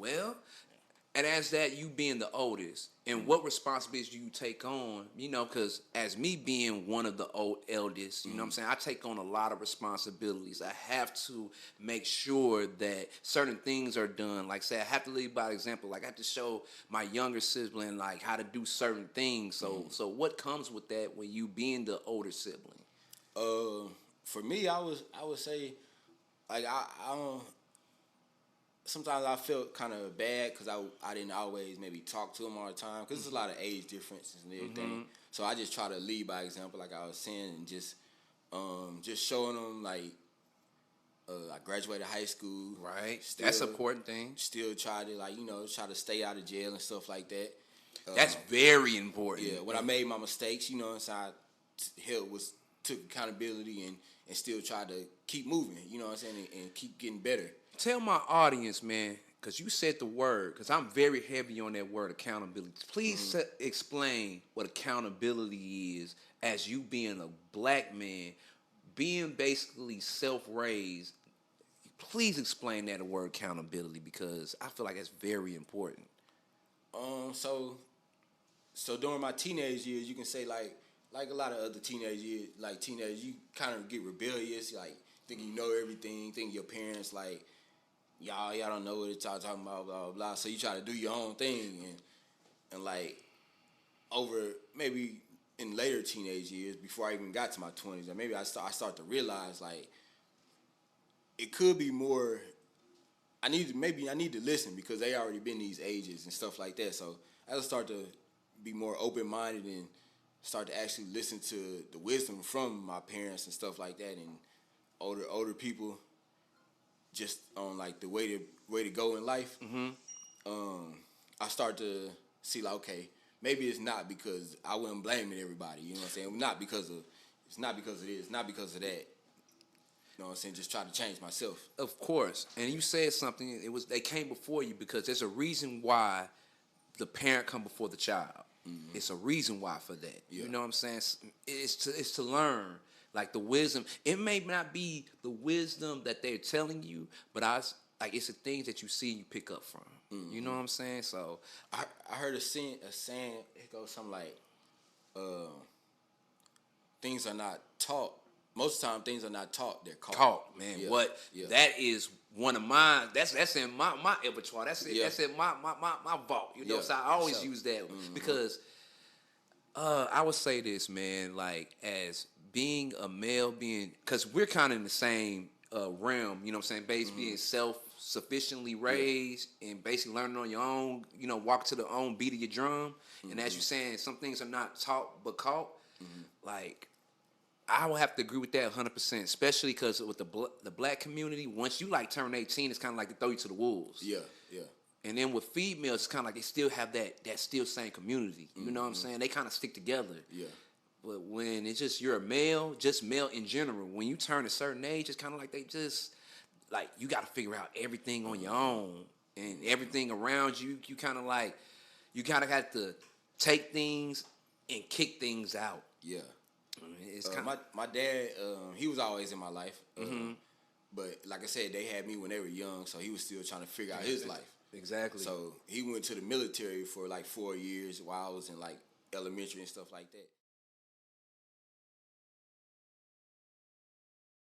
Well, and as that, you being the oldest, and what responsibilities do you take on? You know, because as me being one of the eldest, you know what I'm saying, I take on a lot of responsibilities. I have to make sure that certain things are done. Like, say, I have to lead by example. Like, I have to show my younger sibling, like, how to do certain things. So what comes with that when you being the older sibling? For me, I would say, like, I don't. Sometimes I felt kind of bad because I didn't always maybe talk to him all the time because there's a lot of age differences and everything. So I just try to lead by example, like I was saying, and just showing them like I graduated high school. Right. That's an important thing. Still try to try to stay out of jail and stuff like that. That's very important. Yeah. When I made my mistakes, so I took accountability and still tried to keep moving. You know what I'm saying, and keep getting better. Tell my audience, man, because you said the word, because I'm very heavy on that word accountability. Please explain what accountability is as you being a black man, being basically self-raised. Please explain that word accountability because I feel like it's very important. So during my teenage years, you can say like a lot of other teenage years, like teenagers, you kind of get rebellious, like thinking you know everything, think your parents like, y'all don't know what y'all talking about, blah, blah, blah. So you try to do your own thing. And like, over maybe in later teenage years, before I even got to my 20s, or maybe I start to realize, like, it could be more, I need to listen because they already been these ages and stuff like that. So I just start to be more open-minded and start to actually listen to the wisdom from my parents and stuff like that, and older people, just on like the way to go in life. I start to see like, okay, maybe it's not because I wasn't blaming everybody. You know what I'm saying? It's not because of this, not because of that. You know what I'm saying? Just try to change myself. Of course. And you said something. They came before you because there's a reason why the parent come before the child. It's a reason why for that. Yeah. You know what I'm saying? It's to learn. Like the wisdom, it may not be the wisdom that they're telling you, but it's the things that you see and you pick up from. You know what I'm saying? So I heard a saying. It goes something like, "Things are not taught. Most of the time, things are not taught. They're caught." Caught, man. Yeah. What? Yeah. That is one of mine. That's in my repertoire. That's it. Yeah. That's in my vault. You know, so I always use that because I would say this, man. Like as being a male, because we're kind of in the same realm, you know what I'm saying? Basically being self-sufficiently raised and basically learning on your own, walk to the own beat of your drum. And as you're saying, some things are not taught but caught. Like, I will have to agree with that 100%, especially because with the black community, once you like turn 18, it's kind of like they throw you to the wolves. Yeah, yeah. And then with females, it's kind of like they still have that still same community. You know what I'm saying? They kind of stick together. Yeah. But when it's just you're a male, just male in general, when you turn a certain age, it's kind of like they just, like, you got to figure out everything on your own. And everything around you, you kind of like, you kind of have to take things and kick things out. Yeah. It's my dad, he was always in my life. But like I said, they had me when they were young, so he was still trying to figure out his life. Exactly. So he went to the military for like 4 years while I was in like elementary and stuff like that.